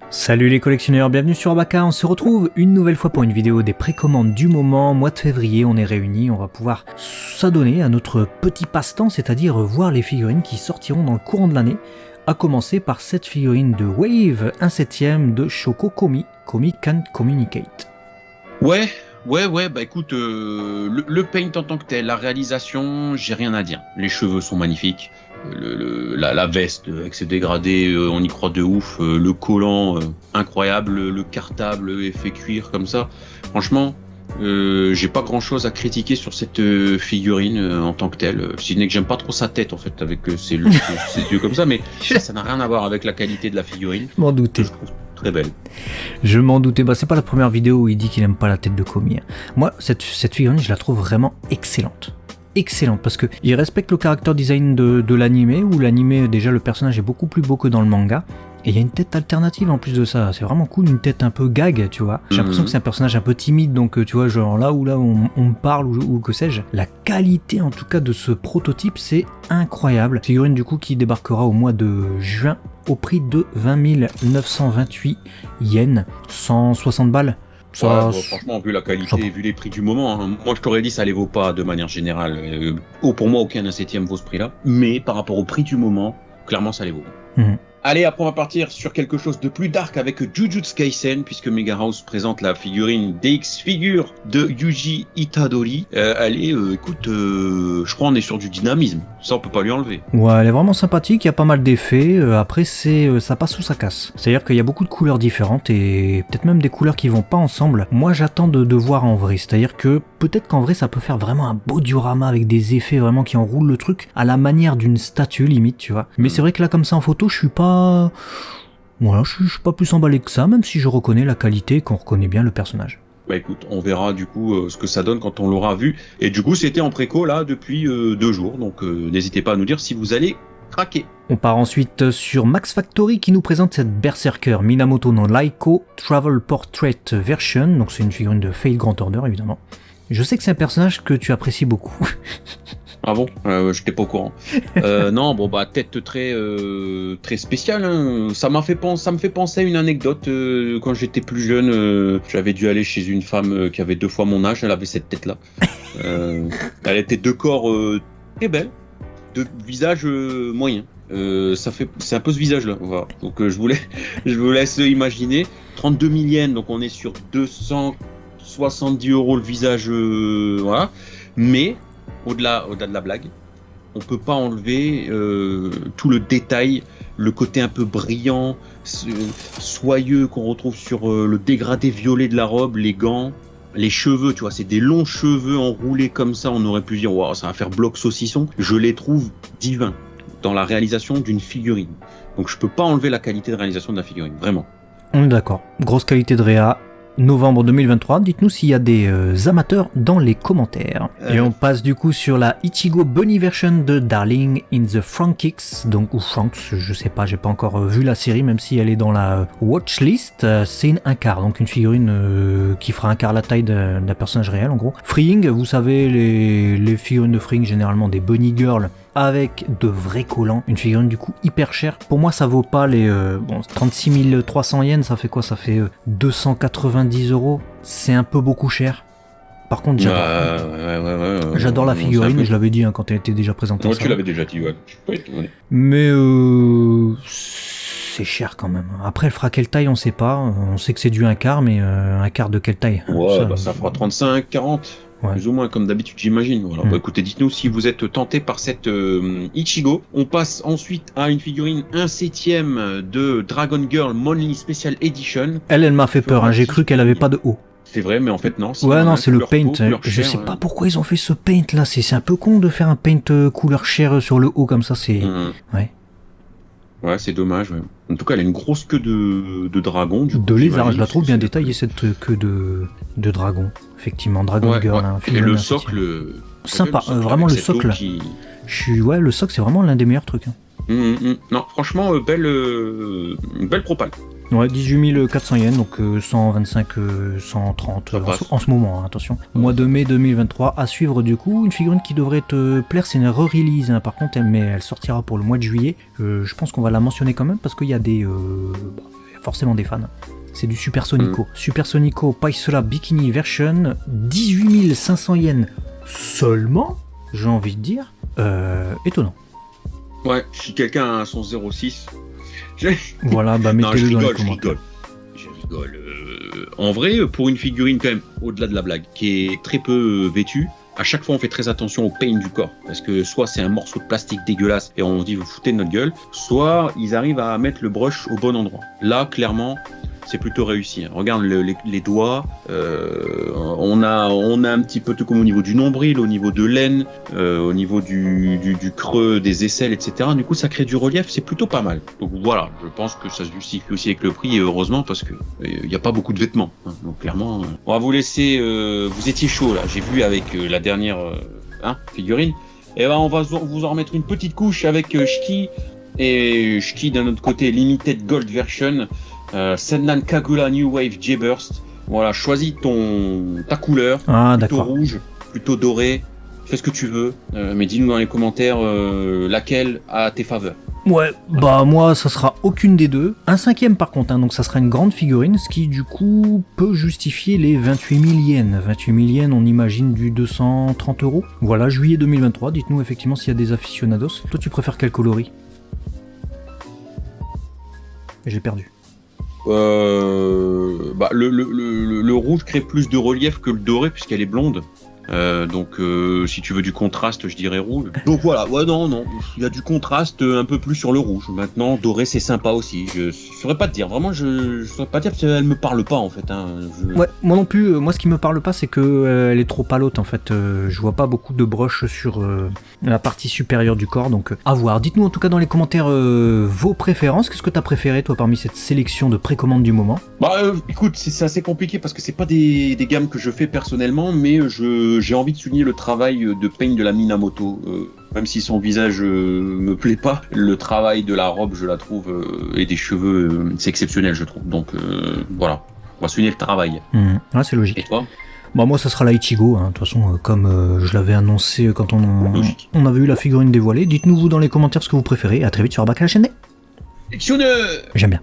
Salut les collectionneurs, bienvenue sur Abaka, on se retrouve une nouvelle fois pour une vidéo des précommandes du moment. Mois de février, on est réunis, on va pouvoir s'adonner à notre petit passe-temps, c'est-à-dire voir les figurines qui sortiront dans le courant de l'année, à commencer par cette figurine de Wave, 1/7 de Shoko Komi, Komi Can Communicate. Ouais, bah écoute, le paint en tant que tel, la réalisation, j'ai rien à dire. Les cheveux sont magnifiques, la veste avec ses dégradés, on y croit de ouf, le collant incroyable, le cartable effet cuir comme ça. Franchement, j'ai pas grand chose à critiquer sur cette figurine en tant que telle, si ce n'est que j'aime pas trop sa tête en fait, avec ses yeux comme ça, mais ça n'a rien à voir avec la qualité de la figurine. Je m'en doutais. Je trouve très belle. Je m'en doutais, c'est pas la première vidéo où il dit qu'il aime pas la tête de Komi. Moi, cette figurine, je la trouve vraiment excellente. Excellente, parce que il respecte le caractère design de l'animé, où l'animé, déjà le personnage est beaucoup plus beau que dans le manga. Et il y a une tête alternative en plus de ça, c'est vraiment cool, une tête un peu gag, tu vois. J'ai l'impression que c'est un personnage un peu timide, donc tu vois, genre là où on me parle ou que sais-je. La qualité en tout cas de ce prototype, c'est incroyable. Figurine du coup qui débarquera au mois de juin au prix de 20 928 yens, 160 balles. Ça, ouais, franchement, vu la qualité, vu les prix du moment, hein, moi je t'aurais dit ça les vaut pas de manière générale. Pour moi, aucun 1/7 vaut ce prix-là. Mais par rapport au prix du moment, clairement ça les vaut. Allez, après on va partir sur quelque chose de plus dark avec Jujutsu Kaisen, puisque Mega House présente la figurine DX Figure de Yuji Itadori. Allez, écoute, je crois on est sur du dynamisme, ça on peut pas lui enlever. Ouais, elle est vraiment sympathique, il y a pas mal d'effets, après ça passe ou ça casse. C'est-à-dire qu'il y a beaucoup de couleurs différentes et peut-être même des couleurs qui vont pas ensemble. Moi j'attends de voir en vrai, c'est-à-dire que peut-être qu'en vrai ça peut faire vraiment un beau diorama avec des effets vraiment qui enroulent le truc à la manière d'une statue limite, tu vois. Mais c'est vrai que là comme ça en photo je suis pas... Voilà, je suis pas plus emballé que ça, même si je reconnais la qualité et qu'on reconnaît bien le personnage. Bah écoute, on verra du coup ce que ça donne quand on l'aura vu. Et du coup c'était en préco là depuis 2 jours, donc n'hésitez pas à nous dire si vous allez craquer. On part ensuite sur Max Factory qui nous présente cette Berserker Minamoto no Laiko Travel Portrait Version, donc c'est une figurine de Fate Grand Order évidemment. Je sais que c'est un personnage que tu apprécies beaucoup. Ah bon, j'étais pas au courant. Non, bon bah tête très spéciale. Hein. Ça me fait penser à une anecdote. Quand j'étais plus jeune, j'avais dû aller chez une femme qui avait 2 fois mon âge. Elle avait cette tête-là. Elle était de corps très belle, de visage moyen. C'est un peu ce visage-là. Voilà. Donc je vous laisse imaginer. 32 000 yens, donc on est sur 270 € le visage. Voilà. Mais au-delà de la blague, on peut pas enlever tout le détail, le côté un peu brillant, soyeux qu'on retrouve sur le dégradé violet de la robe, les gants, les cheveux, tu vois, c'est des longs cheveux enroulés comme ça, on aurait pu dire waouh, ça va faire bloc saucisson. Je les trouve divins dans la réalisation d'une figurine. Donc je peux pas enlever la qualité de réalisation de la figurine, vraiment. On est d'accord, grosse qualité de réa. Novembre 2023, dites-nous s'il y a des amateurs dans les commentaires. Et on passe du coup sur la Ichigo Bunny version de Darling in the Franxx, donc ou Franks, je sais pas, j'ai pas encore vu la série, même si elle est dans la watchlist. C'est une 1/4, donc une figurine qui fera 1/4 la taille d'un personnage réel en gros. Freeing, vous savez, les figurines de Freeing, généralement des Bunny Girl, avec de vrais collants, une figurine du coup hyper chère. Pour moi ça vaut pas les 36 300 yens, ça fait quoi? Ça fait 290 €, c'est un peu beaucoup cher. Par contre j'adore j'adore la figurine, je l'avais dit quand elle était déjà présentée. Moi tu l'avais déjà dit, ouais. Mais c'est cher quand même. Après elle fera quelle taille on sait pas, on sait que c'est du 1/4, mais 1/4 de quelle taille? Ouais, ça fera 35, 40. Ouais. Plus ou moins comme d'habitude j'imagine. Voilà. Bah, écoutez, dites-nous si vous êtes tenté par cette Ichigo. On passe ensuite à une figurine 1/7 de Dragon Girl Monly Special Edition. Elle m'a fait peur, hein. J'ai cru qu'elle avait pas de haut. C'est vrai, mais en fait non. Ouais, non, c'est le paint. Je sais pas pourquoi ils ont fait ce paint là. C'est un peu con de faire un paint couleur chair sur le haut comme ça. C'est ouais. Ouais, c'est dommage. Ouais. En tout cas, elle a une grosse queue de dragon. De lézard, je la trouve bien détaillée cette queue de dragon. Effectivement, Dragon Girl. Ouais. Hein, et le socle. Sympa, vraiment le socle. Ouais, le socle, c'est vraiment l'un des meilleurs trucs. Hein. Non, franchement, belle propale. Ouais, 18 400 yens, donc 125, 130 en ce moment, hein, attention. Mois de mai 2023, à suivre du coup. Une figurine qui devrait te plaire, c'est une re-release hein, par contre, mais elle sortira pour le mois de juillet. Je pense qu'on va la mentionner quand même parce qu'il y a des... forcément des fans. C'est du Supersonico. Supersonico Paisora Bikini Version, 18 500 yens seulement, j'ai envie de dire. Étonnant. Ouais, si quelqu'un a son 06... Voilà, bah mettez-le dans les commentaires. Je rigole. En vrai, pour une figurine quand même, au-delà de la blague, qui est très peu vêtue, à chaque fois on fait très attention au paint du corps, parce que soit c'est un morceau de plastique dégueulasse et on dit vous foutez de notre gueule, soit ils arrivent à mettre le brush au bon endroit. Là, clairement, c'est plutôt réussi. Regarde les doigts, on a un petit peu tout comme au niveau du nombril, au niveau de l'aine, au niveau du creux des aisselles, etc. Du coup, ça crée du relief, c'est plutôt pas mal. Donc voilà, je pense que ça se justifie aussi avec le prix, et heureusement, parce que il n'y a pas beaucoup de vêtements. Hein. Donc clairement, on va vous laisser. Vous étiez chaud là, j'ai vu avec la dernière figurine. Et ben on va vous en remettre une petite couche avec Shiki, et Shiki d'un autre côté Limited Gold Version. Senlan Kagura New Wave J-Burst. Voilà, choisis ta couleur. Plutôt rouge, plutôt doré. Fais ce que tu veux. Mais dis-nous dans les commentaires laquelle a tes faveurs. Ouais, bah moi ça sera aucune des deux. Un 5e par contre, donc ça sera une grande figurine, ce qui du coup peut justifier les 28 000 yens. 28 000 yens, on imagine du 230 €. Voilà, juillet 2023, dites-nous effectivement s'il y a des aficionados. Toi tu préfères quel coloris? J'ai perdu. Le rouge crée plus de relief que le doré puisqu'elle est blonde. Donc si tu veux du contraste, je dirais rouge. Donc voilà, ouais non, il y a du contraste un peu plus sur le rouge. Maintenant, doré c'est sympa aussi. Je saurais pas te dire, vraiment je saurais pas te dire parce qu'elle me parle pas en fait. Ouais, moi non plus. Moi ce qui me parle pas c'est que elle est trop pâlote en fait. Je vois pas beaucoup de brush sur la partie supérieure du corps, donc à voir. Dites-nous en tout cas dans les commentaires vos préférences. Qu'est-ce que t'as préféré toi parmi cette sélection de précommande du moment? Écoute, c'est assez compliqué parce que c'est pas des gammes que je fais personnellement, mais j'ai envie de souligner le travail de paint de la Minamoto. Même si son visage me plaît pas, le travail de la robe, je la trouve, et des cheveux, c'est exceptionnel, je trouve. Donc voilà, on va souligner le travail. Ouais, c'est logique. Et toi? Bah moi ça sera la Ichigo, de toute façon comme je l'avais annoncé quand on avait eu la figurine dévoilée. Dites-nous vous dans les commentaires ce que vous préférez. À très vite sur Arbac à la chaîne. Actionneur. J'aime bien.